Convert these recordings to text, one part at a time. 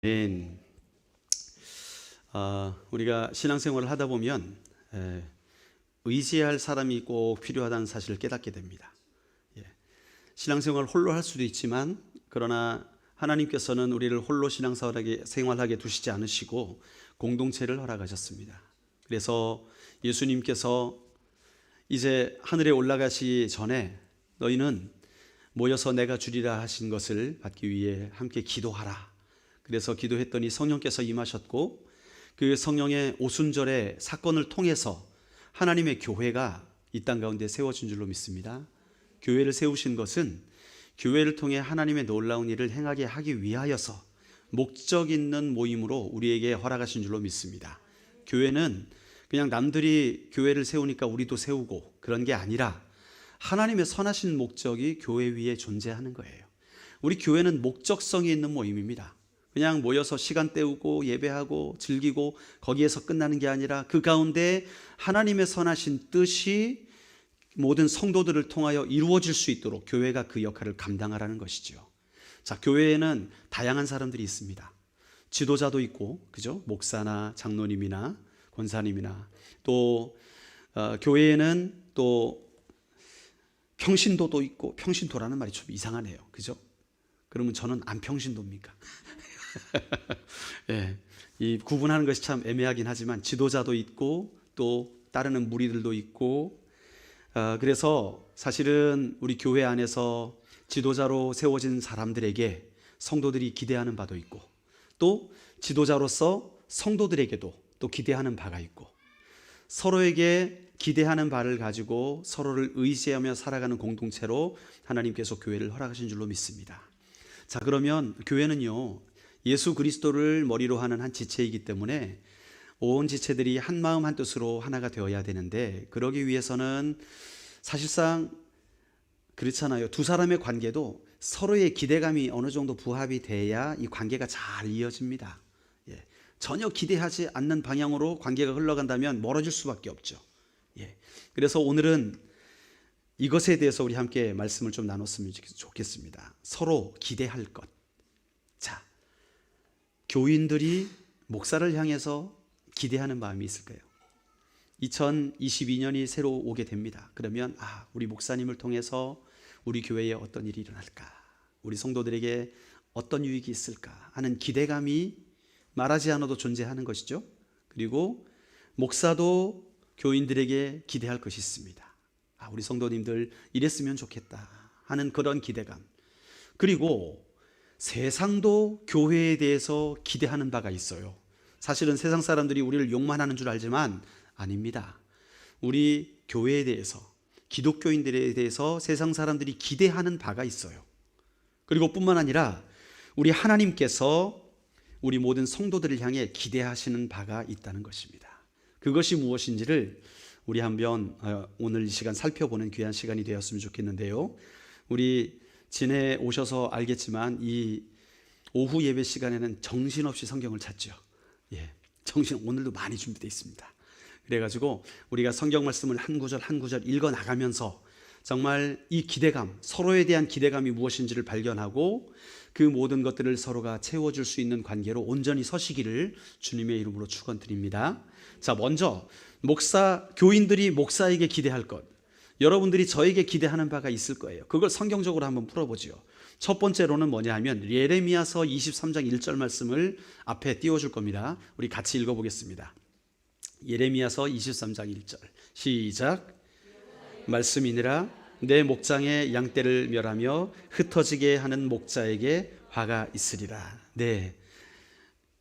아멘. 우리가 신앙생활을 하다 보면 의지할 사람이 꼭 필요하다는 사실을 깨닫게 됩니다. 신앙생활을 홀로 할 수도 있지만 그러나 하나님께서는 우리를 홀로 신앙생활하게 두시지 않으시고 공동체를 허락하셨습니다. 그래서 예수님께서 이제 하늘에 올라가시기 전에 너희는 모여서 내가 주리라 하신 것을 받기 위해 함께 기도하라. 그래서 기도했더니 성령께서 임하셨고 그 성령의 오순절의 사건을 통해서 하나님의 교회가 이 땅 가운데 세워진 줄로 믿습니다. 교회를 세우신 것은 교회를 통해 하나님의 놀라운 일을 행하게 하기 위하여서 목적 있는 모임으로 우리에게 허락하신 줄로 믿습니다. 교회는 그냥 남들이 교회를 세우니까 우리도 세우고 그런 게 아니라 하나님의 선하신 목적이 교회 위에 존재하는 거예요. 우리 교회는 목적성이 있는 모임입니다. 그냥 모여서 시간 때우고 예배하고 즐기고 거기에서 끝나는 게 아니라 그 가운데 하나님의 선하신 뜻이 모든 성도들을 통하여 이루어질 수 있도록 교회가 그 역할을 감당하라는 것이죠. 자, 교회에는 다양한 사람들이 있습니다. 지도자도 있고, 그죠? 목사나 장로님이나 권사님이나 또 교회에는 또 평신도도 있고, 평신도라는 말이 좀 이상하네요. 그죠? 그러면 저는 안 평신도입니까? 예, 이 구분하는 것이 참 애매하긴 하지만 지도자도 있고 또 따르는 무리들도 있고 그래서 사실은 우리 교회 안에서 지도자로 세워진 사람들에게 성도들이 기대하는 바도 있고 또 지도자로서 성도들에게도 또 기대하는 바가 있고 서로에게 기대하는 바를 가지고 서로를 의지하며 살아가는 공동체로 하나님께서 교회를 허락하신 줄로 믿습니다. 자, 그러면 교회는요 예수 그리스도를 머리로 하는 한 지체이기 때문에 온 지체들이 한 마음 한 뜻으로 하나가 되어야 되는데 그러기 위해서는 사실상 그렇잖아요. 두 사람의 관계도 서로의 기대감이 어느 정도 부합이 돼야 이 관계가 잘 이어집니다. 전혀 기대하지 않는 방향으로 관계가 흘러간다면 멀어질 수밖에 없죠. 그래서 오늘은 이것에 대해서 우리 함께 말씀을 좀 나눴으면 좋겠습니다. 서로 기대할 것. 자, 교인들이 목사를 향해서 기대하는 마음이 있을까요? 2022년이 새로 오게 됩니다. 그러면 우리 목사님을 통해서 우리 교회에 어떤 일이 일어날까? 우리 성도들에게 어떤 유익이 있을까? 하는 기대감이 말하지 않아도 존재하는 것이죠. 그리고 목사도 교인들에게 기대할 것이 있습니다. 우리 성도님들 이랬으면 좋겠다 하는 그런 기대감. 그리고 세상도 교회에 대해서 기대하는 바가 있어요. 사실은 세상 사람들이 우리를 욕만 하는 줄 알지만 아닙니다. 우리 교회에 대해서 기독교인들에 대해서 세상 사람들이 기대하는 바가 있어요. 그리고 뿐만 아니라 우리 하나님께서 우리 모든 성도들을 향해 기대하시는 바가 있다는 것입니다. 그것이 무엇인지를 우리 한번 오늘 이 시간 살펴보는 귀한 시간이 되었으면 좋겠는데요. 우리 진해 오셔서 알겠지만 이 오후 예배 시간에는 정신없이 성경을 찾죠. 오늘도 많이 준비되어 있습니다. 그래가지고 우리가 성경 말씀을 한 구절 한 구절 읽어 나가면서 정말 이 기대감, 서로에 대한 기대감이 무엇인지를 발견하고 그 모든 것들을 서로가 채워줄 수 있는 관계로 온전히 서시기를 주님의 이름으로 축원드립니다. 자, 먼저 교인들이 목사에게 기대할 것, 여러분들이 저에게 기대하는 바가 있을 거예요. 그걸 성경적으로 한번 풀어보죠. 첫 번째로는 뭐냐 하면 예레미야서 23장 1절 말씀을 앞에 띄워줄 겁니다. 우리 같이 읽어보겠습니다. 예레미야서 23장 1절 시작. 말씀이니라 내 목장의 양떼를 멸하며 흩어지게 하는 목자에게 화가 있으리라. 네,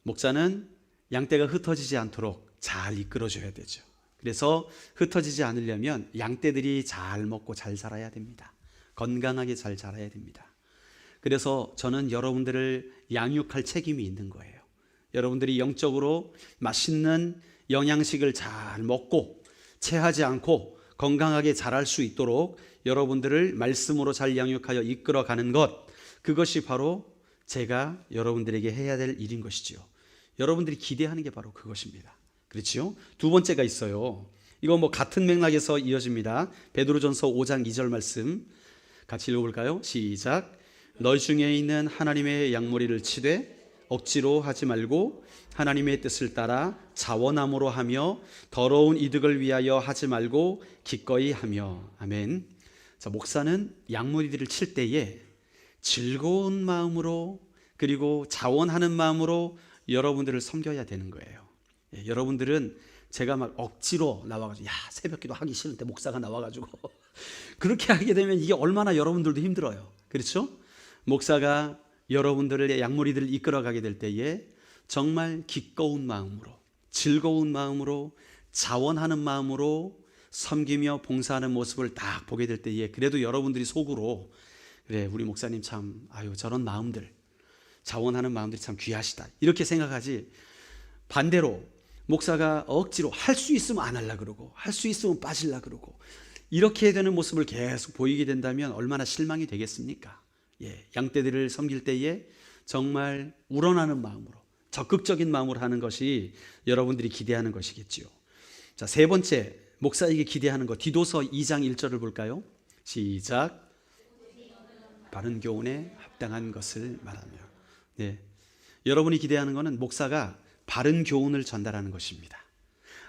목자는 양떼가 흩어지지 않도록 잘 이끌어줘야 되죠. 그래서 흩어지지 않으려면 양떼들이 잘 먹고 잘 자라야 됩니다. 건강하게 잘 자라야 됩니다. 그래서 저는 여러분들을 양육할 책임이 있는 거예요. 여러분들이 영적으로 맛있는 영양식을 잘 먹고 체하지 않고 건강하게 자랄 수 있도록 여러분들을 말씀으로 잘 양육하여 이끌어가는 것, 그것이 바로 제가 여러분들에게 해야 될 일인 것이지요. 여러분들이 기대하는 게 바로 그것입니다. 그렇지요? 두 번째가 있어요. 이거 같은 맥락에서 이어집니다. 베드로전서 5장 2절 말씀 같이 읽어볼까요? 시작. 너희 중에 있는 하나님의 양머리를 치되 억지로 하지 말고 하나님의 뜻을 따라 자원함으로 하며 더러운 이득을 위하여 하지 말고 기꺼이 하며. 아멘. 자, 목사는 양무리들을 칠 때에 즐거운 마음으로 그리고 자원하는 마음으로 여러분들을 섬겨야 되는 거예요. 예, 여러분들은 제가 막 억지로 나와가지고 새벽기도 하기 싫은데 목사가 나와가지고 그렇게 하게 되면 이게 얼마나 여러분들도 힘들어요. 그렇죠? 목사가 여러분들의 양무리들을 이끌어가게 될 때에 정말 기꺼운 마음으로, 즐거운 마음으로, 자원하는 마음으로 섬기며 봉사하는 모습을 딱 보게 될 때에 그래도 여러분들이 속으로 그래, 우리 목사님 참 저런 마음들, 자원하는 마음들이 참 귀하시다 이렇게 생각하지, 반대로 목사가 억지로 할 수 있으면 안 하려고 그러고 할 수 있으면 빠지려고 그러고 이렇게 되는 모습을 계속 보이게 된다면 얼마나 실망이 되겠습니까? 예, 양떼들을 섬길 때에 정말 우러나는 마음으로, 적극적인 마음으로 하는 것이 여러분들이 기대하는 것이겠지요. 자, 세 번째, 목사에게 기대하는 것, 디도서 2장 1절을 볼까요? 시작. 바른 교훈에 합당한 것을 말하며. 네, 여러분이 기대하는 것은 목사가 바른 교훈을 전달하는 것입니다.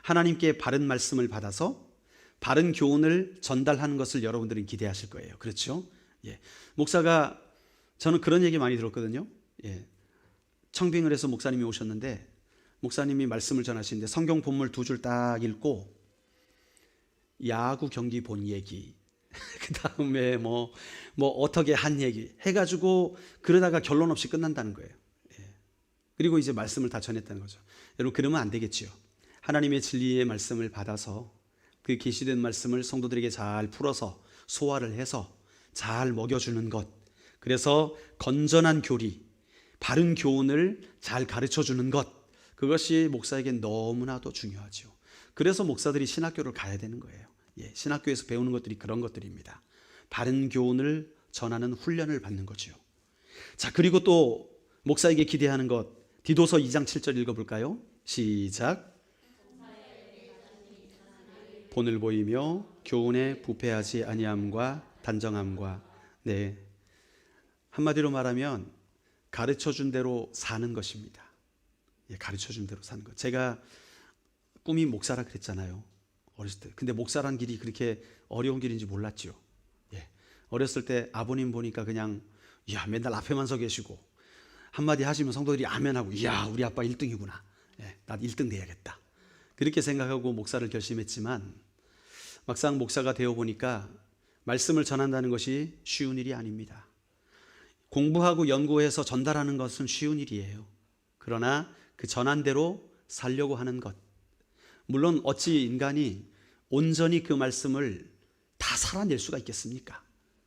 하나님께 바른 말씀을 받아서 바른 교훈을 전달하는 것을 여러분들은 기대하실 거예요. 그렇죠? 예. 목사가, 저는 그런 얘기 많이 들었거든요. 예. 청빙을 해서 목사님이 오셨는데 목사님이 말씀을 전하시는데 성경 본물 2줄 딱 읽고 야구 경기 본 얘기 그 다음에 뭐 어떻게 한 얘기 해가지고 그러다가 결론 없이 끝난다는 거예요. 예. 그리고 이제 말씀을 다 전했다는 거죠. 여러분, 그러면 안 되겠지요. 하나님의 진리의 말씀을 받아서 그 계시된 말씀을 성도들에게 잘 풀어서 소화를 해서 잘 먹여주는 것, 그래서 건전한 교리, 바른 교훈을 잘 가르쳐주는 것, 그것이 목사에겐 너무나도 중요하죠. 그래서 목사들이 신학교를 가야 되는 거예요. 예, 신학교에서 배우는 것들이 그런 것들입니다. 바른 교훈을 전하는 훈련을 받는 거죠. 자, 그리고 또 목사에게 기대하는 것, 디도서 2장 7절 읽어볼까요? 시작. 본을 보이며 교훈에 부패하지 아니함과 단정함과. 네, 한마디로 말하면 가르쳐준 대로 사는 것입니다. 예, 가르쳐준 대로 사는 것. 제가 꿈이 목사라 그랬잖아요, 어렸을 때. 근데 목사란 길이 그렇게 어려운 길인지 몰랐죠. 예, 어렸을 때 아버님 보니까 그냥 맨날 앞에만 서 계시고 한마디 하시면 성도들이 아멘하고 우리 아빠 1등이구나. 예, 나도 1등 돼야겠다. 그렇게 생각하고 목사를 결심했지만 막상 목사가 되어 보니까 말씀을 전한다는 것이 쉬운 일이 아닙니다. 공부하고 연구해서 전달하는 것은 쉬운 일이에요. 그러나 그 전한 대로 살려고 하는 것, 물론 어찌 인간이 온전히 그 말씀을 다 살아낼 수가 있겠습니까?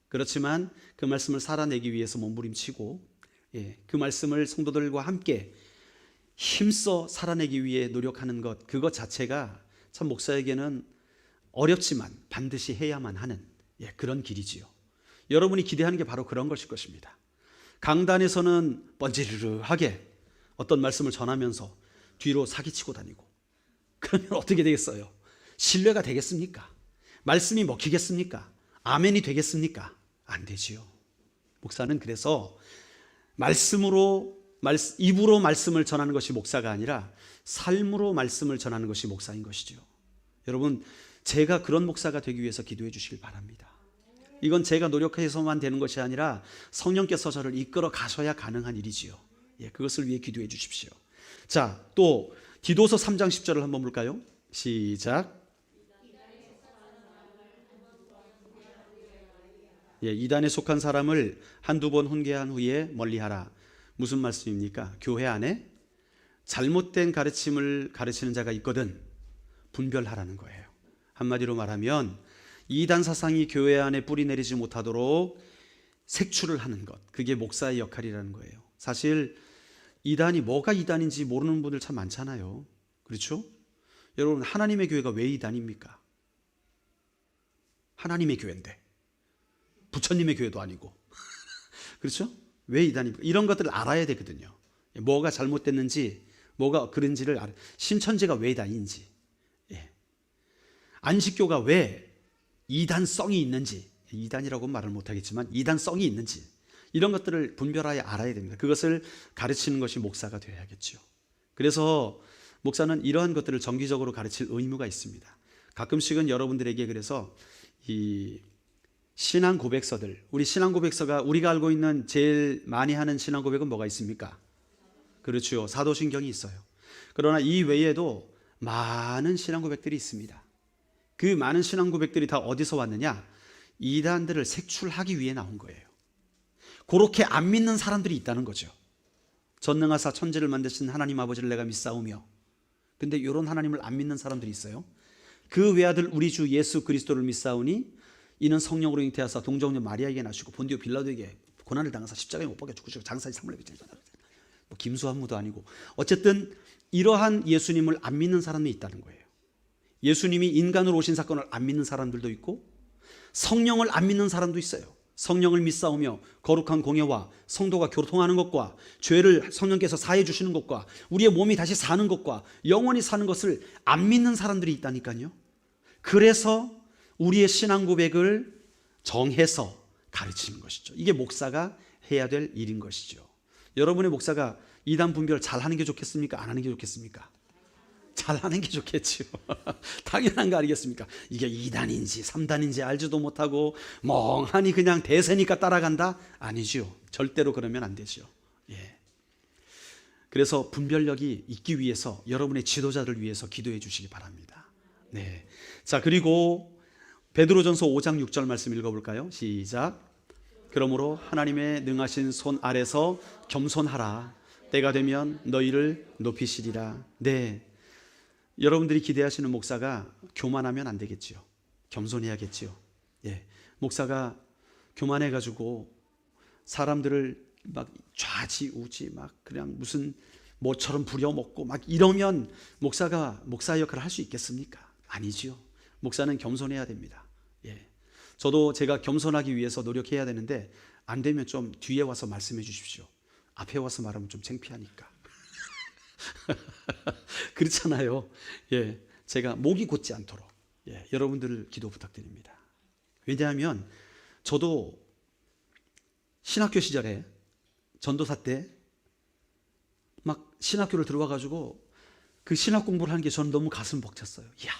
그렇지만 그 말씀을 살아내기 위해서 몸부림치고 그 말씀을 성도들과 함께 힘써 살아내기 위해 노력하는 것, 그것 자체가 참 목사에게는 어렵지만 반드시 해야만 하는 그런 길이지요. 여러분이 기대하는 게 바로 그런 것일 것입니다. 강단에서는 번지르르하게 어떤 말씀을 전하면서 뒤로 사기치고 다니고 그러면 어떻게 되겠어요? 신뢰가 되겠습니까? 말씀이 먹히겠습니까? 아멘이 되겠습니까? 안 되지요. 목사는 그래서 입으로 말씀을 전하는 것이 목사가 아니라 삶으로 말씀을 전하는 것이 목사인 것이죠. 여러분, 제가 그런 목사가 되기 위해서 기도해 주시길 바랍니다. 이건 제가 노력해서만 되는 것이 아니라 성령께서 저를 이끌어 가셔야 가능한 일이지요. 그것을 위해 기도해 주십시오. 자, 또 디도서 3장 10절을 한번 볼까요? 시작. 이단에 속한 사람을 한두 번 훈계한 후에 멀리하라. 무슨 말씀입니까? 교회 안에 잘못된 가르침을 가르치는 자가 있거든 분별하라는 거예요. 한마디로 말하면 이단 사상이 교회 안에 뿌리 내리지 못하도록 색출을 하는 것, 그게 목사의 역할이라는 거예요. 사실 이단이 뭐가 이단인지 모르는 분들 참 많잖아요. 그렇죠? 여러분, 하나님의 교회가 왜 이단입니까? 하나님의 교회인데 부처님의 교회도 아니고 그렇죠? 왜 이단입니까? 이런 것들을 알아야 되거든요. 뭐가 잘못됐는지, 뭐가 그런지를 알아야, 신천지가 왜 이단인지, 안식교가 왜 이단성이 있는지, 이단이라고 말을 못하겠지만 이단성이 있는지, 이런 것들을 분별하여 알아야 됩니다. 그것을 가르치는 것이 목사가 되어야겠죠. 그래서 목사는 이러한 것들을 정기적으로 가르칠 의무가 있습니다. 가끔씩은 여러분들에게 그래서 이 신앙 고백서들, 우리 신앙 고백서가 우리가 알고 있는 제일 많이 하는 신앙 고백은 뭐가 있습니까? 그렇죠. 사도신경이 있어요. 그러나 이 외에도 많은 신앙 고백들이 있습니다. 그 많은 신앙 고백들이 다 어디서 왔느냐? 이단들을 색출하기 위해 나온 거예요. 그렇게 안 믿는 사람들이 있다는 거죠. 전능하사 천지를 만드신 하나님 아버지를 내가 믿사오며, 근데 이런 하나님을 안 믿는 사람들이 있어요. 그 외아들 우리 주 예수 그리스도를 믿사오니 이는 성령으로 잉태하사 동정녀 마리아에게 나시고 본디오 빌라도에게 고난을 당하사 십자가에 못 박혀 죽으시고 장사지 사물에 비치는 뭐 김수한무도 아니고, 어쨌든 이러한 예수님을 안 믿는 사람이 있다는 거예요. 예수님이 인간으로 오신 사건을 안 믿는 사람들도 있고 성령을 안 믿는 사람도 있어요. 성령을 믿사오며 거룩한 공예와 성도가 교통하는 것과 죄를 성령께서 사해 주시는 것과 우리의 몸이 다시 사는 것과 영원히 사는 것을 안 믿는 사람들이 있다니까요. 그래서 우리의 신앙 고백을 정해서 가르치는 것이죠. 이게 목사가 해야 될 일인 것이죠. 여러분의 목사가 이단 분별 잘하는 게 좋겠습니까? 안 하는 게 좋겠습니까? 잘하는 게 좋겠죠. 당연한 거 아니겠습니까? 이게 2단인지 3단인지 알지도 못하고 멍하니 그냥 대세니까 따라간다? 아니죠. 절대로 그러면 안 되죠. 예. 그래서 분별력이 있기 위해서 여러분의 지도자를 위해서 기도해 주시기 바랍니다. 네. 자, 그리고 베드로전서 5장 6절 말씀 읽어볼까요? 시작. 그러므로 하나님의 능하신 손 아래서 겸손하라. 때가 되면 너희를 높이시리라. 네. 여러분들이 기대하시는 목사가 교만하면 안 되겠지요. 겸손해야겠지요. 예. 목사가 교만해가지고 사람들을 막 좌지우지 막 그냥 무슨 뭐처럼 부려먹고 막 이러면 목사가 목사 역할을 할 수 있겠습니까? 아니지요. 목사는 겸손해야 됩니다. 예. 저도 제가 겸손하기 위해서 노력해야 되는데 안 되면 좀 뒤에 와서 말씀해 주십시오. 앞에 와서 말하면 좀 창피하니까. 그렇잖아요. 예, 제가 목이 곧지 않도록 여러분들을 기도 부탁드립니다. 왜냐하면 저도 신학교 시절에 전도사 때 막 신학교를 들어와가지고 그 신학 공부를 하는 게 저는 너무 가슴 벅찼어요. 이야,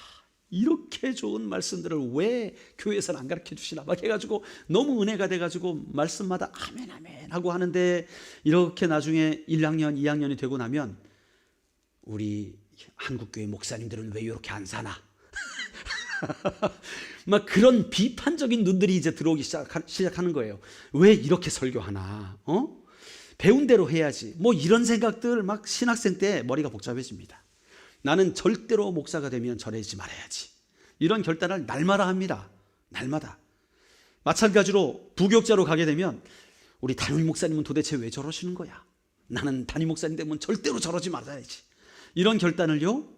이렇게 좋은 말씀들을 왜 교회에서는 안 가르쳐 주시나 막 해가지고 너무 은혜가 돼가지고 말씀마다 아멘 아멘 하고 하는데, 이렇게 나중에 1학년 2학년이 되고 나면 우리 한국교회 목사님들은 왜 이렇게 안 사나? 막 그런 비판적인 눈들이 이제 들어오기 시작하는 거예요. 왜 이렇게 설교하나? 배운 대로 해야지. 뭐 이런 생각들 막 신학생 때 머리가 복잡해집니다. 나는 절대로 목사가 되면 저러지 말아야지. 이런 결단을 날마다 합니다. 날마다. 마찬가지로 부교육자로 가게 되면 우리 담임 목사님은 도대체 왜 저러시는 거야? 나는 담임 목사님 되면 절대로 저러지 말아야지. 이런 결단을요,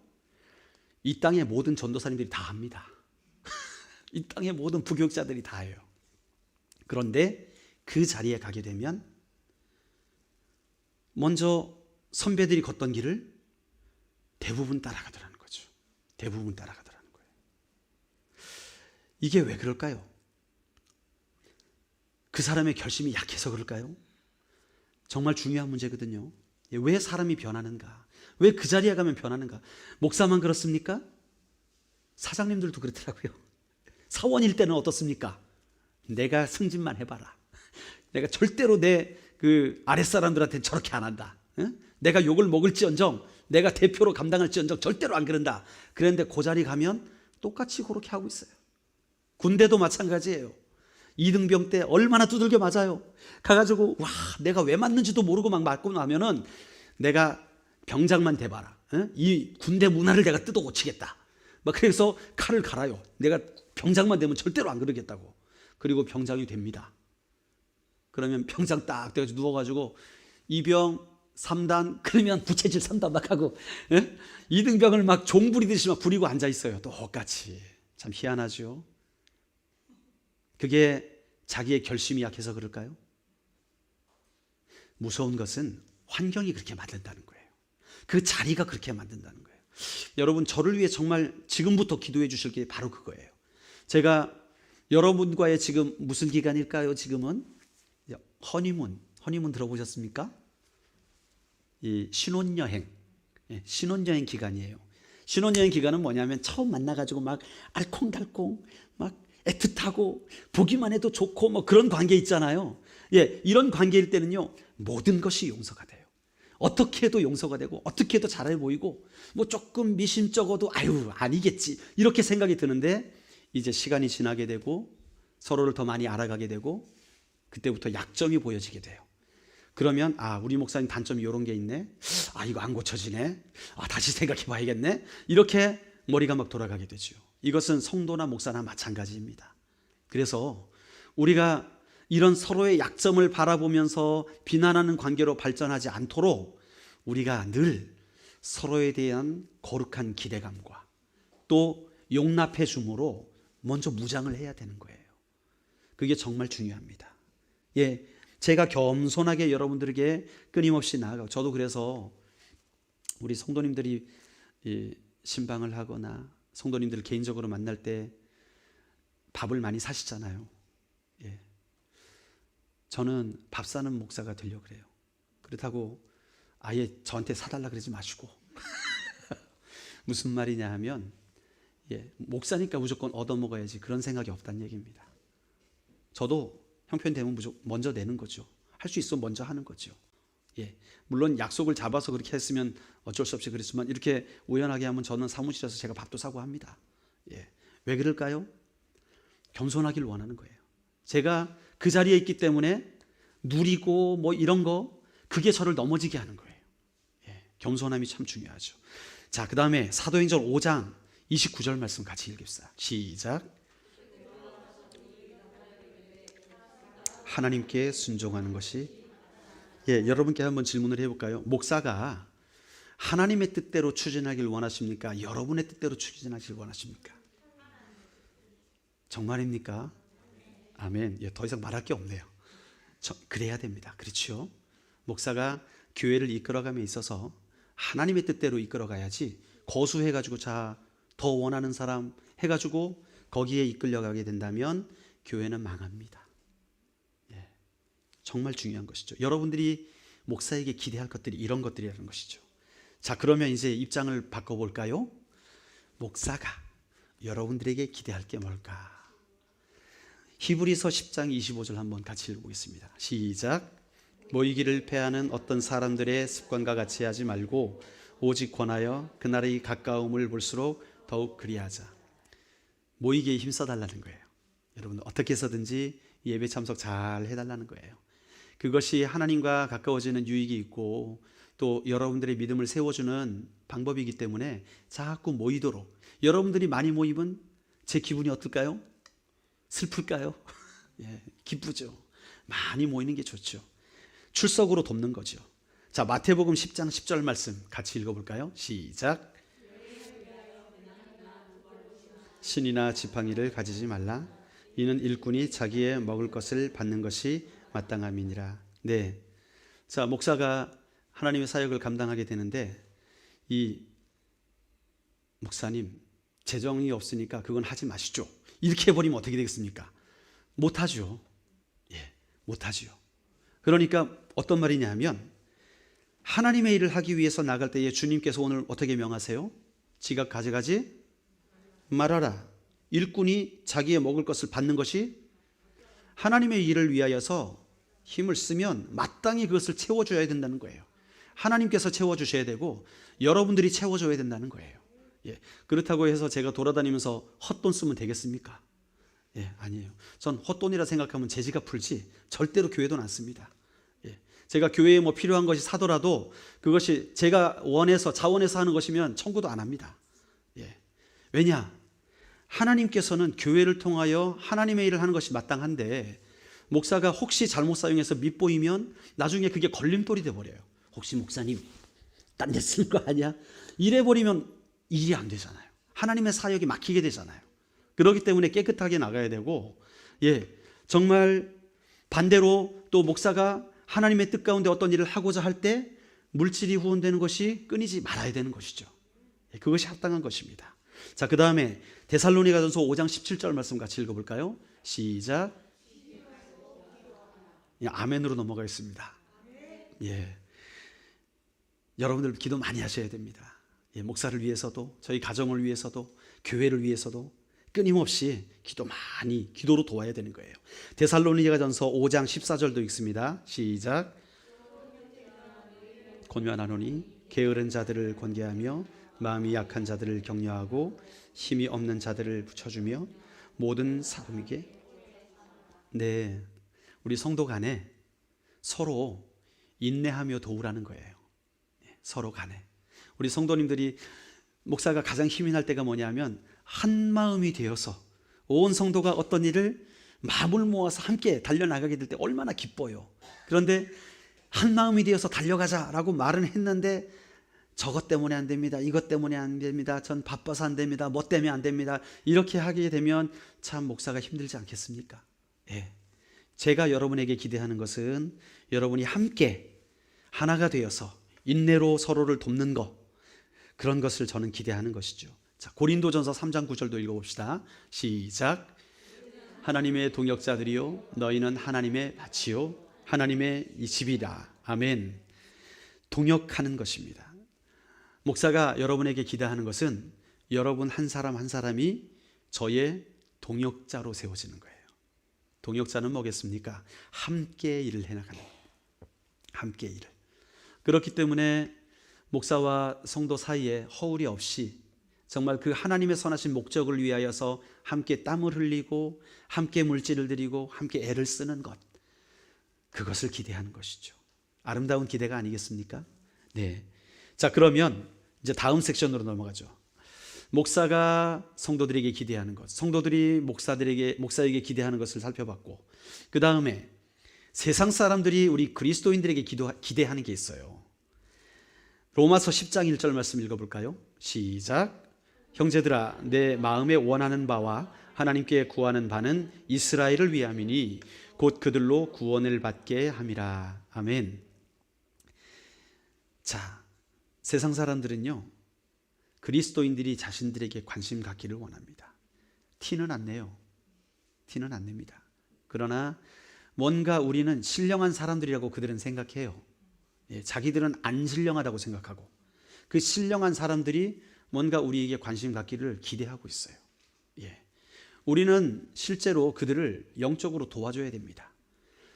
이 땅의 모든 전도사님들이 다 합니다. 이 땅의 모든 부교육자들이 다 해요. 그런데 그 자리에 가게 되면 먼저 선배들이 걷던 길을 대부분 따라가더라는 거죠. 대부분 따라가더라는 거예요. 이게 왜 그럴까요? 그 사람의 결심이 약해서 그럴까요? 정말 중요한 문제거든요. 왜 사람이 변하는가? 왜 그 자리에 가면 변하는가? 목사만 그렇습니까? 사장님들도 그렇더라고요. 사원일 때는 어떻습니까? 내가 승진만 해봐라. 내가 절대로 내 그 아랫사람들한테는 저렇게 안 한다. 내가 욕을 먹을지언정, 내가 대표로 감당할지언정 절대로 안 그런다. 그런데 그 자리 가면 똑같이 그렇게 하고 있어요. 군대도 마찬가지예요. 이등병 때 얼마나 두들겨 맞아요. 가가지고 와, 내가 왜 맞는지도 모르고 막 맞고 나면은 내가 병장만 돼봐라. 이 군대 문화를 내가 뜯어 고치겠다. 막 그래서 칼을 갈아요. 내가 병장만 되면 절대로 안 그러겠다고. 그리고 병장이 됩니다. 그러면 병장 딱 돼가지고 누워가지고 2병 3단 그러면 부채질 3단 막 하고, 2등병을 막 종 부리듯이 막 부리고 앉아 있어요. 똑같이. 참 희한하죠. 그게 자기의 결심이 약해서 그럴까요? 무서운 것은 환경이 그렇게 만든다는 거예요. 그 자리가 그렇게 만든다는 거예요. 여러분, 저를 위해 정말 지금부터 기도해 주실 게 바로 그거예요. 제가 여러분과의 지금 무슨 기간일까요? 지금은 허니문 들어보셨습니까? 이 신혼여행, 신혼여행 기간이에요. 신혼여행 기간은 뭐냐면 처음 만나가지고 막 알콩달콩 막 애틋하고 보기만 해도 좋고 뭐 그런 관계 있잖아요. 이런 관계일 때는요 모든 것이 용서가 돼요. 어떻게 해도 용서가 되고 어떻게 해도 잘해 보이고 뭐 조금 미심쩍어도 아유 아니겠지 이렇게 생각이 드는데 이제 시간이 지나게 되고 서로를 더 많이 알아가게 되고 그때부터 약점이 보여지게 돼요. 그러면 우리 목사님 단점이 이런 게 있네. 이거 안 고쳐지네. 다시 생각해 봐야겠네. 이렇게 머리가 막 돌아가게 되죠. 이것은 성도나 목사나 마찬가지입니다. 그래서 우리가 이런 서로의 약점을 바라보면서 비난하는 관계로 발전하지 않도록 우리가 늘 서로에 대한 거룩한 기대감과 또 용납해 줌으로 먼저 무장을 해야 되는 거예요. 그게 정말 중요합니다. 제가 겸손하게 여러분들에게 끊임없이 나아가고 저도 그래서 우리 성도님들이 신방을 하거나 성도님들을 개인적으로 만날 때 밥을 많이 사시잖아요. 저는 밥 사는 목사가 되려고 그래요. 그렇다고 아예 저한테 사달라 그러지 마시고 무슨 말이냐 하면 목사니까 무조건 얻어먹어야지 그런 생각이 없다는 얘기입니다. 저도 형편되면 무조건 먼저 내는 거죠. 할 수 있으면 먼저 하는 거죠. 물론 약속을 잡아서 그렇게 했으면 어쩔 수 없이 그랬지만 이렇게 우연하게 하면 저는 사무실에서 제가 밥도 사고 합니다. 왜 그럴까요? 겸손하길 원하는 거예요. 제가 그 자리에 있기 때문에 누리고 뭐 이런 거 그게 저를 넘어지게 하는 거예요. 겸손함이 참 중요하죠. 자, 그 다음에 사도행전 5장 29절 말씀 같이 읽읍시다. 시작. 하나님께 순종하는 것이 여러분께 한번 질문을 해볼까요? 목사가 하나님의 뜻대로 추진하길 원하십니까? 여러분의 뜻대로 추진하길 원하십니까? 정말입니까? 아멘. 더 이상 말할 게 없네요. 그래야 됩니다. 그렇죠? 목사가 교회를 이끌어감에 있어서 하나님의 뜻대로 이끌어가야지 거수해가지고 더 원하는 사람 해가지고 거기에 이끌려가게 된다면 교회는 망합니다. 정말 중요한 것이죠. 여러분들이 목사에게 기대할 것들이 이런 것들이라는 것이죠. 자, 그러면 이제 입장을 바꿔볼까요? 목사가 여러분들에게 기대할 게 뭘까? 히브리서 10장 25절 한번 같이 읽어보겠습니다. 시작. 모이기를 패하는 어떤 사람들의 습관과 같이 하지 말고 오직 권하여 그날의 가까움을 볼수록 더욱 그리하자. 모이기에 힘써달라는 거예요. 여러분 어떻게 해서든지 예배 참석 잘 해달라는 거예요. 그것이 하나님과 가까워지는 유익이 있고 또 여러분들의 믿음을 세워주는 방법이기 때문에 자꾸 모이도록. 여러분들이 많이 모이면 제 기분이 어떨까요? 슬플까요? 기쁘죠. 많이 모이는 게 좋죠. 출석으로 돕는 거죠. 자, 마태복음 10장 10절 말씀 같이 읽어볼까요? 시작. 신이나 지팡이를 가지지 말라. 이는 일꾼이 자기의 먹을 것을 받는 것이 마땅함이니라. 자, 목사가 하나님의 사역을 감당하게 되는데 이 목사님 재정이 없으니까 그건 하지 마시죠. 이렇게 해버리면 어떻게 되겠습니까? 못하죠. 못하죠. 그러니까 어떤 말이냐 하면 하나님의 일을 하기 위해서 나갈 때에 주님께서 오늘 어떻게 명하세요? 지각 가져가지 말아라. 일꾼이 자기의 먹을 것을 받는 것이 하나님의 일을 위하여서 힘을 쓰면 마땅히 그것을 채워줘야 된다는 거예요. 하나님께서 채워주셔야 되고 여러분들이 채워줘야 된다는 거예요. 그렇다고 해서 제가 돌아다니면서 헛돈 쓰면 되겠습니까? 아니에요. 전 헛돈이라 생각하면 제 지갑 풀지 절대로 교회 돈 안 씁니다. 제가 교회에 뭐 필요한 것이 사더라도 그것이 제가 원해서 자원해서 하는 것이면 청구도 안 합니다. 왜냐? 하나님께서는 교회를 통하여 하나님의 일을 하는 것이 마땅한데 목사가 혹시 잘못 사용해서 밉보이면 나중에 그게 걸림돌이 돼버려요. 혹시 목사님 딴 데 쓸 거 아니야? 이래버리면 일이 안 되잖아요. 하나님의 사역이 막히게 되잖아요. 그렇기 때문에 깨끗하게 나가야 되고 정말 반대로 또 목사가 하나님의 뜻 가운데 어떤 일을 하고자 할 때 물질이 후원되는 것이 끊이지 말아야 되는 것이죠. 그것이 합당한 것입니다. 자, 그 다음에 데살로니가전서 5장 17절 말씀 같이 읽어볼까요? 시작. 그냥 아멘으로 넘어가겠습니다. 예. 여러분들 기도 많이 하셔야 됩니다. 예, 목사를 위해서도, 저희 가정을 위해서도, 교회를 위해서도 끊임없이 기도로 도와야 되는 거예요. 데살로니가전서 5장 14절도 읽습니다. 시작. 권면하노니 게으른 자들을 권계하며 마음이 약한 자들을 격려하고 힘이 없는 자들을 붙여주며 모든 사람에게. 네, 우리 성도 간에 서로 인내하며 도우라는 거예요. 서로 간에. 우리 성도님들이, 목사가 가장 힘이 날 때가 뭐냐면 한 마음이 되어서 온 성도가 어떤 일을 마음을 모아서 함께 달려나가게 될 때 얼마나 기뻐요. 그런데 한 마음이 되어서 달려가자라고 말은 했는데 저것 때문에 안 됩니다, 이것 때문에 안 됩니다, 전 바빠서 안 됩니다, 뭐 때문에 안 됩니다, 이렇게 하게 되면 참 목사가 힘들지 않겠습니까? 예. 제가 여러분에게 기대하는 것은 여러분이 함께 하나가 되어서 인내로 서로를 돕는 것, 그런 것을 저는 기대하는 것이죠. 자, 고린도전서 3장 9절도 읽어봅시다. 시작. 하나님의 동역자들이요 너희는 하나님의 밭이요 하나님의 이 집이라. 아멘. 동역하는 것입니다. 목사가 여러분에게 기대하는 것은 여러분 한 사람 한 사람이 저의 동역자로 세워지는 거예요. 동역자는 뭐겠습니까? 함께 일을 해나가는 거예요. 함께 일을. 그렇기 때문에 목사와 성도 사이에 허울이 없이 정말 그 하나님의 선하신 목적을 위하여서 함께 땀을 흘리고 함께 물질을 들이고 함께 애를 쓰는 것, 그것을 기대하는 것이죠. 아름다운 기대가 아니겠습니까? 네. 자, 그러면 이제 다음 섹션으로 넘어가죠. 목사가 성도들에게 기대하는 것, 성도들이 목사에게 기대하는 것을 살펴봤고, 그 다음에 세상 사람들이 우리 그리스도인들에게 기대하는 게 있어요. 로마서 10장 1절 말씀 읽어볼까요? 시작. 형제들아, 내 마음에 원하는 바와 하나님께 구하는 바는 이스라엘을 위함이니 곧 그들로 구원을 받게 함이라. 아멘. 자, 세상 사람들은요, 그리스도인들이 자신들에게 관심 갖기를 원합니다. 티는 안 내요. 티는 안 냅니다. 그러나 뭔가 우리는 신령한 사람들이라고 그들은 생각해요. 예, 자기들은 안 신령하다고 생각하고 그 신령한 사람들이 뭔가 우리에게 관심 갖기를 기대하고 있어요. 예. 우리는 실제로 그들을 영적으로 도와줘야 됩니다.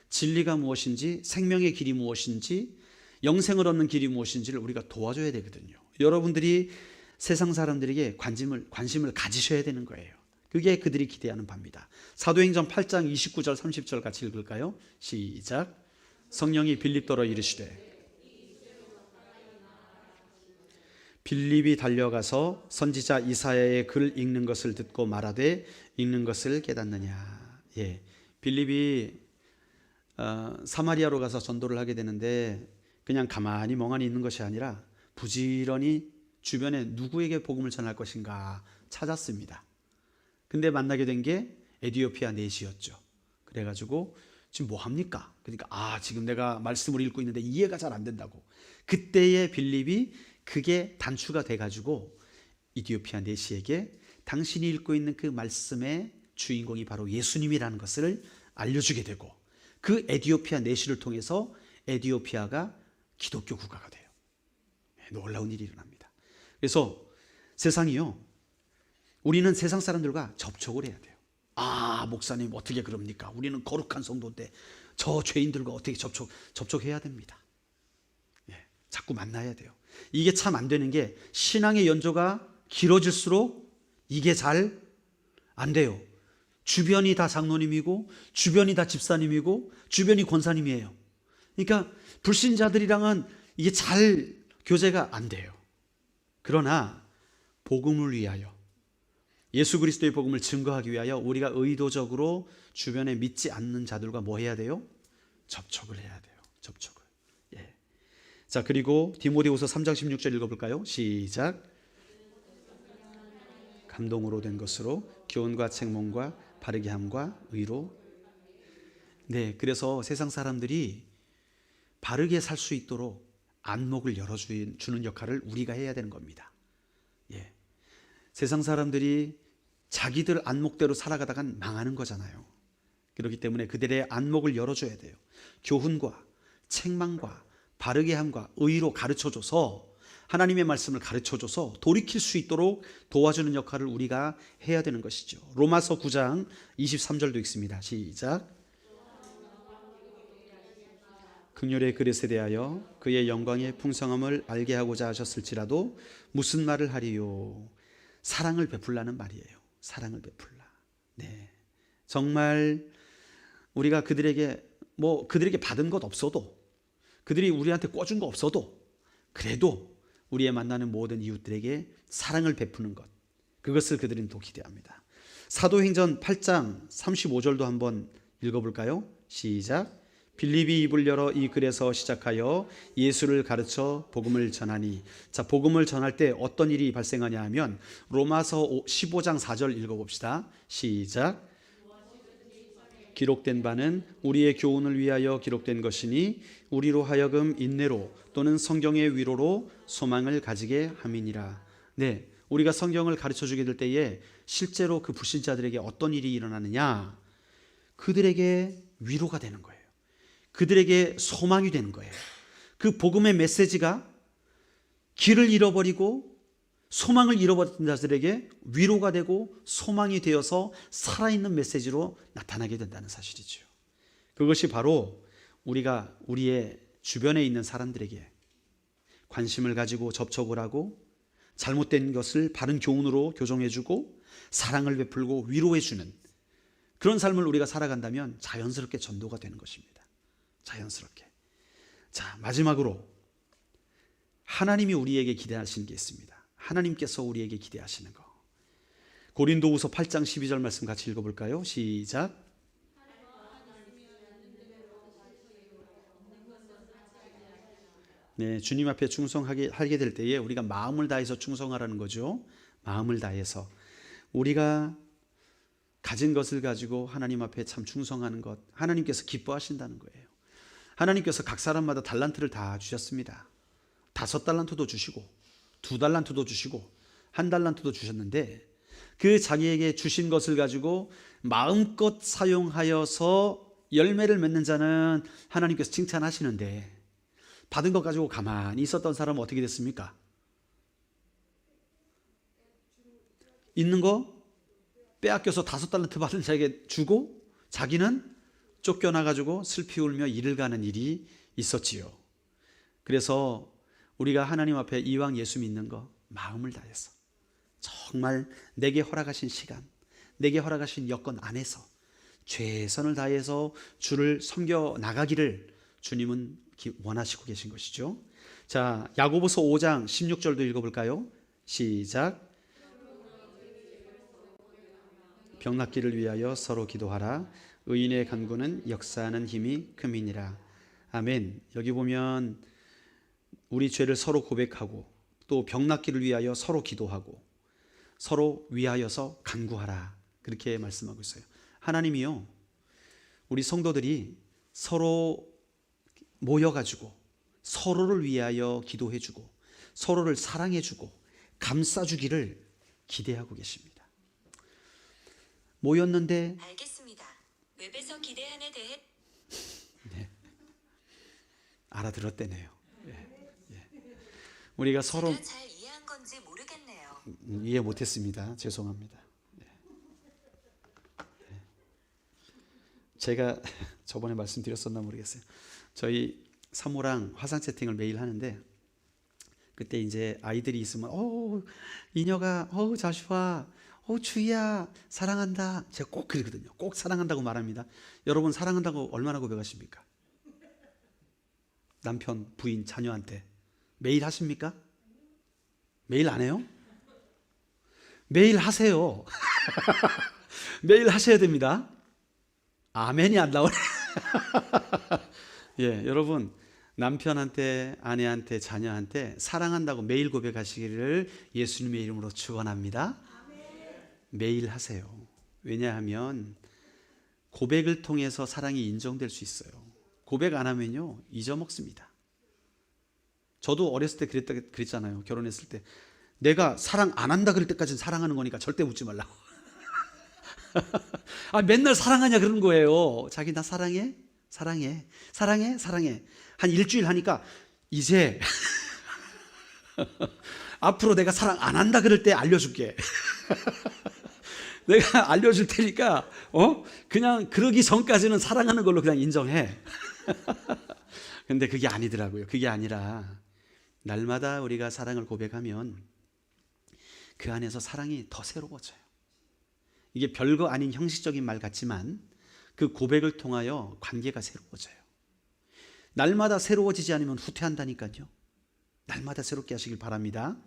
진리가 무엇인지, 생명의 길이 무엇인지, 영생을 얻는 길이 무엇인지를 우리가 도와줘야 되거든요. 여러분들이 세상 사람들에게 관심을 가지셔야 되는 거예요. 그게 그들이 기대하는 바입니다. 사도행전 8장 29절 30절 같이 읽을까요? 시작. 성령이 빌립더러 이르시되. 빌립이 달려가서 선지자 이사야의 글 읽는 것을 듣고 말하되 읽는 것을 깨닫느냐. 예, 빌립이 사마리아로 가서 전도를 하게 되는데 그냥 가만히 멍하니 있는 것이 아니라 부지런히 주변에 누구에게 복음을 전할 것인가 찾았습니다. 근데 만나게 된 게 에티오피아 내시였죠. 그래가지고 지금 뭐 합니까? 그러니까 지금 내가 말씀을 읽고 있는데 이해가 잘 안 된다고. 그때의 빌립이 그게 단추가 돼가지고 이디오피아 내시에게 당신이 읽고 있는 그 말씀의 주인공이 바로 예수님이라는 것을 알려주게 되고, 그 에티오피아 내시를 통해서 에티오피아가 기독교 국가가 돼요. 놀라운 일이 일어납니다. 그래서 세상이요, 우리는 세상 사람들과 접촉을 해야 돼요. 목사님 어떻게 그럽니까? 우리는 거룩한 성도인데 저 죄인들과 어떻게 접촉해야 됩니다. 자꾸 만나야 돼요. 이게 참 안 되는 게, 신앙의 연조가 길어질수록 이게 잘 안 돼요. 주변이 다 장로님이고 주변이 다 집사님이고 주변이 권사님이에요. 그러니까 불신자들이랑은 이게 잘 교제가 안 돼요. 그러나 복음을 위하여, 예수 그리스도의 복음을 증거하기 위하여 우리가 의도적으로 주변에 믿지 않는 자들과 뭐 해야 돼요? 접촉을 해야 돼요. 접촉을. 예. 자, 그리고 디모데후서 3장 16절 읽어볼까요? 시작. 감동으로 된 것으로 교훈과 책몽과 바르게 함과 의로. 네, 그래서 세상 사람들이 바르게 살 수 있도록 안목을 열어주는 역할을 우리가 해야 되는 겁니다. 예. 세상 사람들이 자기들 안목대로 살아가다간 망하는 거잖아요. 그렇기 때문에 그들의 안목을 열어줘야 돼요. 교훈과 책망과 바르게 함과 의로 가르쳐줘서 하나님의 말씀을 가르쳐줘서 돌이킬 수 있도록 도와주는 역할을 우리가 해야 되는 것이죠. 로마서 9장 23절도 읽습니다. 시작. 긍휼의 그릇에 대하여 그의 영광의 풍성함을 알게 하고자 하셨을지라도 무슨 말을 하리요. 사랑을 베풀라는 말이에요. 사랑을 베풀라. 네, 정말 우리가 그들에게 받은 것 없어도, 그들이 우리한테 꿔준 거 없어도, 그래도 우리의 만나는 모든 이웃들에게 사랑을 베푸는 것, 그것을 그들은 더 기대합니다. 사도행전 8장 35절도 한번 읽어볼까요? 시작. 빌립이 입을 열어 이 글에서 시작하여 예수를 가르쳐 복음을 전하니. 자, 복음을 전할 때 어떤 일이 발생하냐 하면 로마서 15장 4절 읽어봅시다. 시작. 기록된 바는 우리의 교훈을 위하여 기록된 것이니 우리로 하여금 인내로 또는 성경의 위로로 소망을 가지게 함이니라. 네, 우리가 성경을 가르쳐주게 될 때에 실제로 그 불신자들에게 어떤 일이 일어나느냐, 그들에게 위로가 되는 거예요. 그들에게 소망이 되는 거예요. 그 복음의 메시지가 길을 잃어버리고 소망을 잃어버린 자들에게 위로가 되고 소망이 되어서 살아있는 메시지로 나타나게 된다는 사실이죠. 그것이 바로 우리가 우리의 주변에 있는 사람들에게 관심을 가지고 접촉을 하고 잘못된 것을 바른 교훈으로 교정해주고 사랑을 베풀고 위로해주는 그런 삶을 우리가 살아간다면 자연스럽게 전도가 되는 것입니다. 자연스럽게. 자, 마지막으로 하나님이 우리에게 기대하시는 게 있습니다. 하나님께서 우리에게 기대하시는 거. 고린도후서 8장 12절 말씀 같이 읽어볼까요? 시작. 네, 주님 앞에 충성하게 될 때에 우리가 마음을 다해서 충성하라는 거죠. 마음을 다해서 우리가 가진 것을 가지고 하나님 앞에 참 충성하는 것, 하나님께서 기뻐하신다는 거예요. 하나님께서 각 사람마다 달란트를 다 주셨습니다. 5달란트도 주시고 2달란트도 주시고 1달란트도 주셨는데 그 자기에게 주신 것을 가지고 마음껏 사용하여서 열매를 맺는 자는 하나님께서 칭찬하시는데, 받은 것 가지고 가만히 있었던 사람은 어떻게 됐습니까? 있는 거 빼앗겨서 5달란트 받은 자에게 주고 자기는 쫓겨나가지고 슬피 울며 이를 가는 일이 있었지요. 그래서 우리가 하나님 앞에 이왕 예수 믿는 거 마음을 다해서 정말 내게 허락하신 시간, 내게 허락하신 여건 안에서 최선을 다해서 주를 섬겨 나가기를 주님은 원하시고 계신 것이죠. 자, 야고보서 5장 16절도 읽어볼까요? 시작. 병낫기를 위하여 서로 기도하라. 의인의 간구는 역사하는 힘이 큼이니라. 아멘. 여기 보면 우리 죄를 서로 고백하고 또 병낫기를 위하여 서로 기도하고 서로 위하여서 간구하라, 그렇게 말씀하고 있어요. 하나님이요, 우리 성도들이 서로 모여가지고 서로를 위하여 기도해주고 서로를 사랑해주고 감싸주기를 기대하고 계십니다. 모였는데 알겠습니다. 웹에서 기대함에 대해 네, 알아들었대네요. 우리가 서로 제가 잘 이해한 건지 모르겠네요. 이해 못했습니다. 죄송합니다. 제가 저번에 말씀드렸었나 모르겠어요. 저희 사모랑 화상 채팅을 매일 하는데 그때 이제 아이들이 있으면 이녀가 자슈아 주희야 사랑한다, 제가 꼭 그러거든요. 꼭 사랑한다고 말합니다. 여러분 사랑한다고 얼마나 고백하십니까? 남편, 부인, 자녀한테 매일 하십니까? 매일 안 해요? 매일 하세요. 매일 하셔야 됩니다. 아멘이 안 나오네. 예, 여러분 남편한테, 아내한테, 자녀한테 사랑한다고 매일 고백하시기를 예수님의 이름으로 축원합니다. 매일 하세요. 왜냐하면 고백을 통해서 사랑이 인정될 수 있어요. 고백 안 하면요 잊어먹습니다. 저도 어렸을 때 그랬잖아요. 결혼했을 때 내가 사랑 안 한다 그럴 때까지는 사랑하는 거니까 절대 웃지 말라고. 아, 맨날 사랑하냐 그러는 거예요. 자기 나 사랑해? 사랑해. 사랑해? 사랑해. 한 일주일 하니까 이제 앞으로 내가 사랑 안 한다 그럴 때 알려줄게. 내가 알려줄 테니까 그냥 그러기 전까지는 사랑하는 걸로 그냥 인정해. 근데 그게 아니더라고요. 그게 아니라 날마다 우리가 사랑을 고백하면 그 안에서 사랑이 더 새로워져요. 이게 별거 아닌 형식적인 말 같지만 그 고백을 통하여 관계가 새로워져요. 날마다 새로워지지 않으면 후퇴한다니까요. 날마다 새롭게 하시길 바랍니다.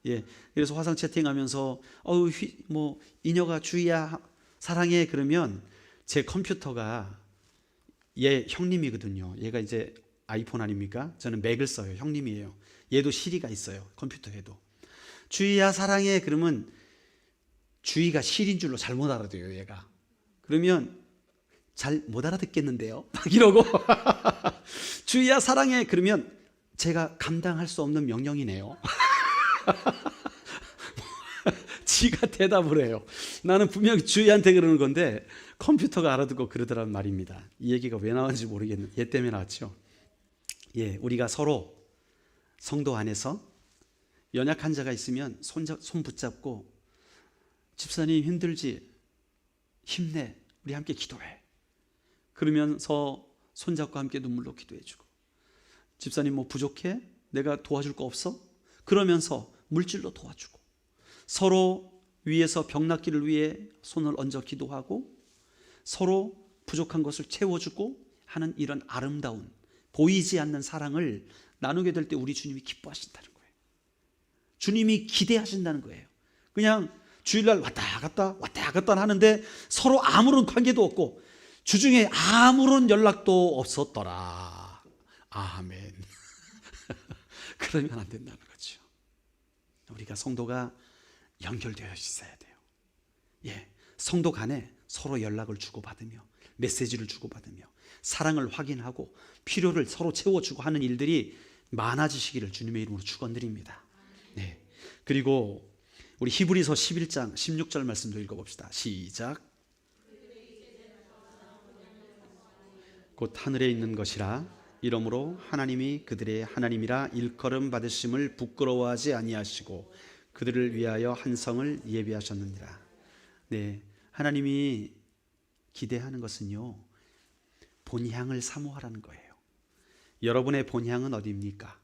예, 그래서 화상 채팅하면서 이녀가 주희야 사랑해 그러면 제 컴퓨터가 얘 형님이거든요. 얘가 이제 아이폰 아닙니까? 저는 맥을 써요. 형님이에요. 얘도 시리가 있어요. 컴퓨터에도. 주희야 사랑해 그러면 주희가 시리인 줄로 잘못 알아들어요. 얘가. 그러면 잘 못 알아듣겠는데요. 막 이러고 주희야 사랑해 그러면 제가 감당할 수 없는 명령이네요. 지가 대답을 해요. 나는 분명히 주희한테 그러는 건데 컴퓨터가 알아듣고 그러더란 말입니다. 이 얘기가 왜 나왔는지 모르겠는데 얘 때문에 나왔죠. 예, 우리가 서로 성도 안에서 연약한 자가 있으면 손 붙잡고 집사님 힘들지? 힘내. 우리 함께 기도해. 그러면서 손잡고 함께 눈물로 기도해주고 집사님 뭐 부족해? 내가 도와줄 거 없어? 그러면서 물질로 도와주고 서로 위에서 병 낫기를 위해 손을 얹어 기도하고 서로 부족한 것을 채워주고 하는 이런 아름다운 보이지 않는 사랑을 나누게 될 때 우리 주님이 기뻐하신다는 거예요. 주님이 기대하신다는 거예요. 그냥 주일날 왔다 갔다 하는데 서로 아무런 관계도 없고 주중에 아무런 연락도 없었더라. 아멘. 그러면 안 된다는 거죠. 우리가 성도가 연결되어 있어야 돼요. 예, 성도 간에 서로 연락을 주고받으며 메시지를 주고받으며 사랑을 확인하고 필요를 서로 채워주고 하는 일들이 많아지시기를 주님의 이름으로 축원드립니다. 네. 그리고 우리 히브리서 11장 16절 말씀도 읽어봅시다. 시작. 곧 하늘에 있는 것이라 이러므로 하나님이 그들의 하나님이라 일컬음 받으심을 부끄러워하지 아니하시고 그들을 위하여 한 성을 예비하셨느니라. 네, 하나님이 기대하는 것은요 본향을 사모하라는 거예요. 여러분의 본향은 어디입니까?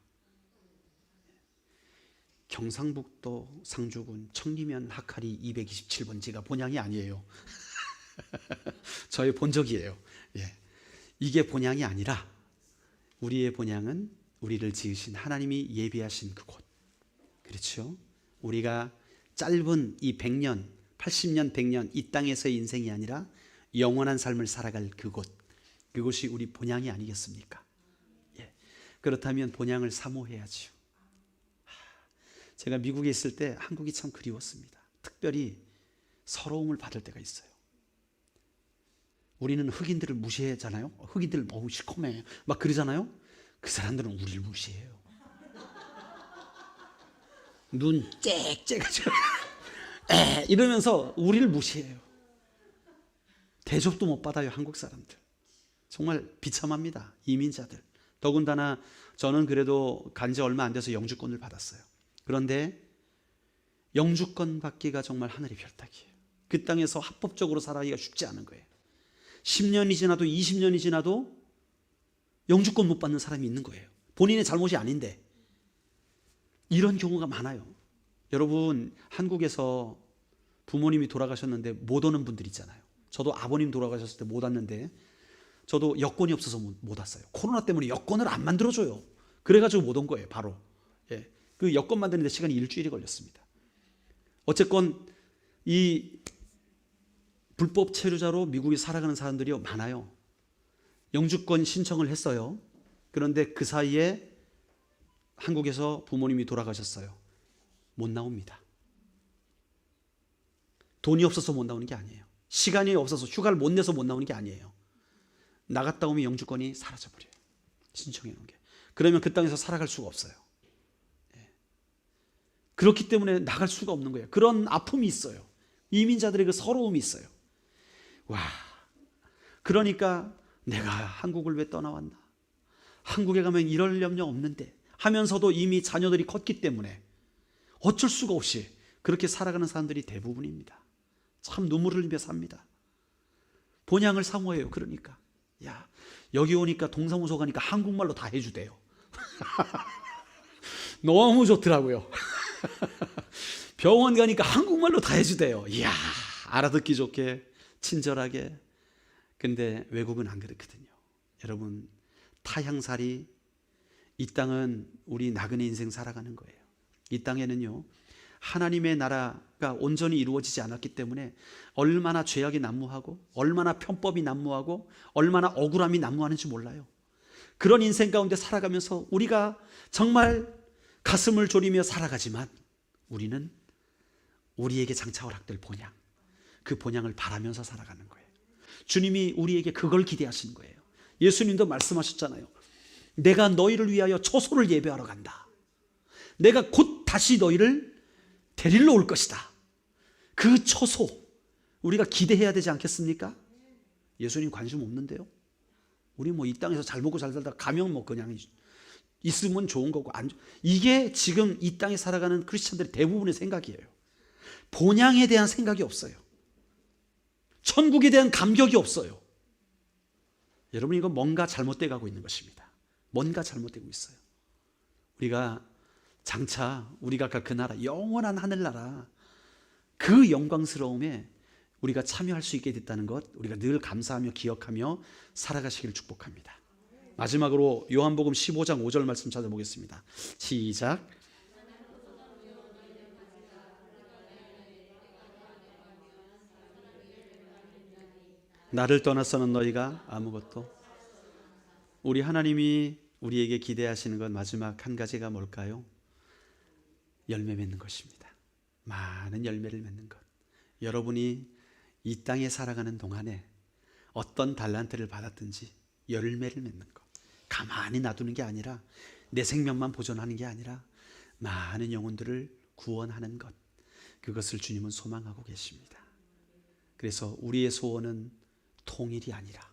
경상북도 상주군 청리면 하카리 227번지가 본향이 아니에요. 저의 본적이에요. 예. 이게 본향이 아니라 우리의 본향은 우리를 지으신 하나님이 예비하신 그곳. 그렇죠? 우리가 짧은 이 100년, 80년, 100년 이 땅에서의 인생이 아니라 영원한 삶을 살아갈 그곳. 그곳이 우리 본향이 아니겠습니까? 예. 그렇다면 본향을 사모해야죠. 제가 미국에 있을 때 한국이 참 그리웠습니다. 특별히 서러움을 받을 때가 있어요. 우리는 흑인들을 무시하잖아요. 흑인들 너무 시커매 막 그러잖아요. 그 사람들은 우리를 무시해요. 눈 쨍쨍하죠. 이러면서 우리를 무시해요. 대접도 못 받아요. 한국 사람들. 정말 비참합니다. 이민자들. 더군다나 저는 그래도 간 지 얼마 안 돼서 영주권을 받았어요. 그런데 영주권 받기가 정말 하늘의 별따기예요. 그 땅에서 합법적으로 살아가기가 쉽지 않은 거예요. 10년이 지나도 20년이 지나도 영주권 못 받는 사람이 있는 거예요. 본인의 잘못이 아닌데. 이런 경우가 많아요. 여러분 한국에서 부모님이 돌아가셨는데 못 오는 분들 있잖아요. 저도 아버님 돌아가셨을 때 못 왔는데 저도 여권이 없어서 못 왔어요. 코로나 때문에 여권을 안 만들어줘요. 그래가지고 못 온 거예요. 바로. 예. 그 여권 만드는데 시간이 일주일이 걸렸습니다. 어쨌건 이 불법 체류자로 미국에 살아가는 사람들이 많아요. 영주권 신청을 했어요. 그런데 그 사이에 한국에서 부모님이 돌아가셨어요. 못 나옵니다. 돈이 없어서 못 나오는 게 아니에요. 시간이 없어서 휴가를 못 내서 못 나오는 게 아니에요. 나갔다 오면 영주권이 사라져버려요. 신청해 놓은 게. 그러면 그 땅에서 살아갈 수가 없어요. 그렇기 때문에 나갈 수가 없는 거예요. 그런 아픔이 있어요. 이민자들의 그 서러움이 있어요. 와, 그러니까 내가 한국을 왜 떠나왔나? 한국에 가면 이럴 염려 없는데 하면서도 이미 자녀들이 컸기 때문에 어쩔 수가 없이 그렇게 살아가는 사람들이 대부분입니다. 참 눈물을 흘리며 삽니다. 본향을 사모해요. 그러니까 야, 여기 오니까 동사무소 가니까 한국말로 다 해주대요. 너무 좋더라고요. 병원 가니까 한국말로 다 해주대요. 이야, 알아듣기 좋게 친절하게. 근데 외국은 안 그렇거든요. 여러분, 타향살이, 이 땅은 우리 나그네 인생 살아가는 거예요. 이 땅에는요, 하나님의 나라가 온전히 이루어지지 않았기 때문에 얼마나 죄악이 난무하고 얼마나 편법이 난무하고 얼마나 억울함이 난무하는지 몰라요. 그런 인생 가운데 살아가면서 우리가 정말 가슴을 졸이며 살아가지만 우리는 우리에게 장차 허락될 본향, 그 본향을 바라면서 살아가는 거예요. 주님이 우리에게 그걸 기대하시는 거예요. 예수님도 말씀하셨잖아요. 내가 너희를 위하여 초소를 예배하러 간다. 내가 곧 다시 너희를 데리러 올 것이다. 그 초소 우리가 기대해야 되지 않겠습니까? 예수님 관심 없는데요. 우리 뭐 이 땅에서 잘 먹고 잘 살다 가면 뭐 그냥 있으면 좋은 거고, 이게 지금 이 땅에 살아가는 크리스천들의 대부분의 생각이에요. 본향에 대한 생각이 없어요. 천국에 대한 감격이 없어요. 여러분, 이거 뭔가 잘못돼 가고 있는 것입니다. 뭔가 잘못되고 있어요. 우리가 장차 우리가 갈 그 나라, 영원한 하늘나라, 그 영광스러움에 우리가 참여할 수 있게 됐다는 것, 우리가 늘 감사하며 기억하며 살아가시기를 축복합니다. 마지막으로 요한복음 15장 5절 말씀 찾아보겠습니다. 시작. 나를 떠나서는 너희가 아무것도. 우리 하나님이 우리에게 기대하시는 건 마지막 한 가지가 뭘까요? 열매 맺는 것입니다. 많은 열매를 맺는 것. 여러분이 이 땅에 살아가는 동안에 어떤 달란트를 받았든지 열매를 맺는 것. 가만히 놔두는 게 아니라, 내 생명만 보존하는 게 아니라 많은 영혼들을 구원하는 것. 그것을 주님은 소망하고 계십니다. 그래서 우리의 소원은 통일이 아니라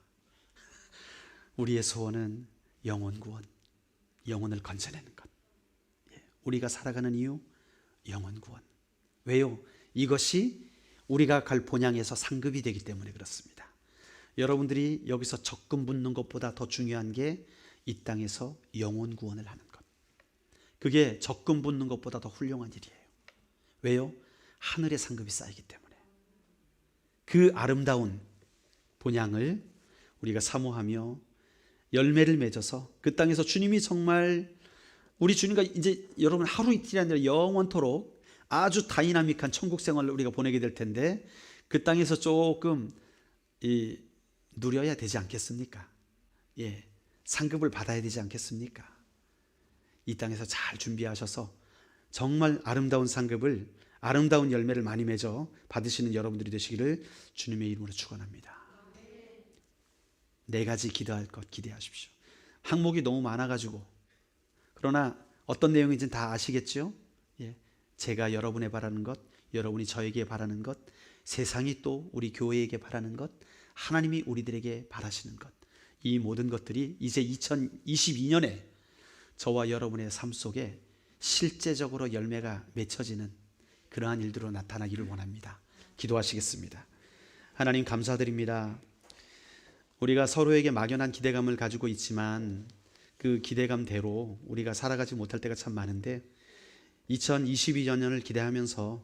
우리의 소원은 영혼 구원, 영혼을 건져내는 것. 우리가 살아가는 이유, 영혼 구원. 왜요? 이것이 우리가 갈 본향에서 상급이 되기 때문에 그렇습니다. 여러분들이 여기서 적금 붓는 것보다 더 중요한 게 이 땅에서 영혼 구원을 하는 것. 그게 적금 붓는 것보다 더 훌륭한 일이에요. 왜요? 하늘의 상급이 쌓이기 때문에. 그 아름다운 본향을 우리가 사모하며 열매를 맺어서 그 땅에서 주님이 정말, 우리 주님과 이제 여러분 하루 이틀이 아니라 영원토록 아주 다이나믹한 천국 생활을 우리가 보내게 될 텐데, 그 땅에서 조금 누려야 되지 않겠습니까? 예, 상급을 받아야 되지 않겠습니까? 이 땅에서 잘 준비하셔서 정말 아름다운 상급을, 아름다운 열매를 많이 맺어 받으시는 여러분들이 되시기를 주님의 이름으로 축원합니다. 네 가지 기도할 것 기대하십시오. 항목이 너무 많아가지고, 그러나 어떤 내용인지는 다 아시겠죠? 예, 제가 여러분에 바라는 것, 여러분이 저에게 바라는 것, 세상이 또 우리 교회에게 바라는 것, 하나님이 우리들에게 바라시는 것, 이 모든 것들이 이제 2022년에 저와 여러분의 삶 속에 실제적으로 열매가 맺혀지는 그러한 일들로 나타나기를 원합니다. 기도하시겠습니다. 하나님 감사드립니다. 우리가 서로에게 막연한 기대감을 가지고 있지만 그 기대감대로 우리가 살아가지 못할 때가 참 많은데, 2022년을 기대하면서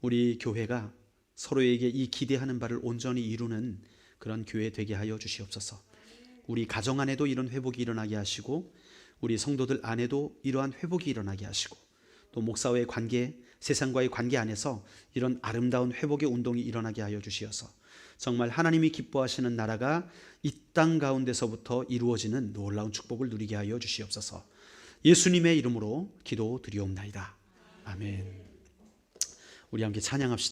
우리 교회가 서로에게 이 기대하는 바를 온전히 이루는 그런 교회 되게 하여 주시옵소서. 우리 가정 안에도 이런 회복이 일어나게 하시고, 우리 성도들 안에도 이러한 회복이 일어나게 하시고, 또 목사와의 관계, 세상과의 관계 안에서 이런 아름다운 회복의 운동이 일어나게 하여 주시어서 정말 하나님이 기뻐하시는 나라가 이 땅 가운데서부터 이루어지는 놀라운 축복을 누리게 하여 주시옵소서. 예수님의 이름으로 기도드리옵나이다. 아멘. 우리 함께 찬양합시다.